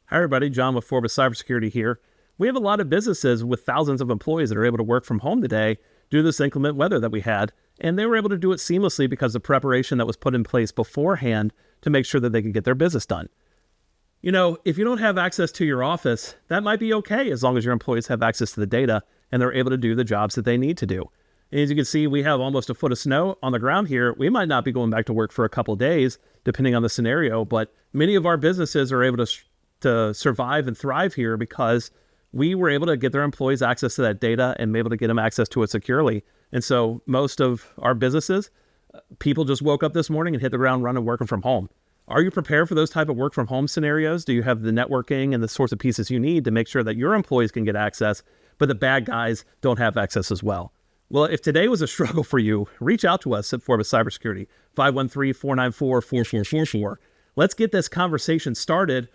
Hi, everybody. John with Forbes Cybersecurity here. We have a lot of businesses with thousands of employees that are able to work from home today due to this inclement weather that we had, and they were able to do it seamlessly because of preparation that was put in place beforehand to make sure that they could get their business done. You know, if you don't have access to your office, that might be okay as long as your employees have access to the data and they're able to do the jobs that they need to do. And as you can see, we have almost a foot of snow on the ground here. We might not be going back to work for a couple of days, depending on the scenario, but many of our businesses are able to survive and thrive here because we were able to get their employees access to that data and be able to get them access to it securely. And so most of our businesses, people just woke up this morning and hit the ground running working from home. Are you prepared for those type of work from home scenarios? Do you have the networking and the sorts of pieces you need to make sure that your employees can get access, but the bad guys don't have access as well? Well, if today was a struggle for you, reach out to us at Forbes Cybersecurity, 513-494-4444. Let's get this conversation started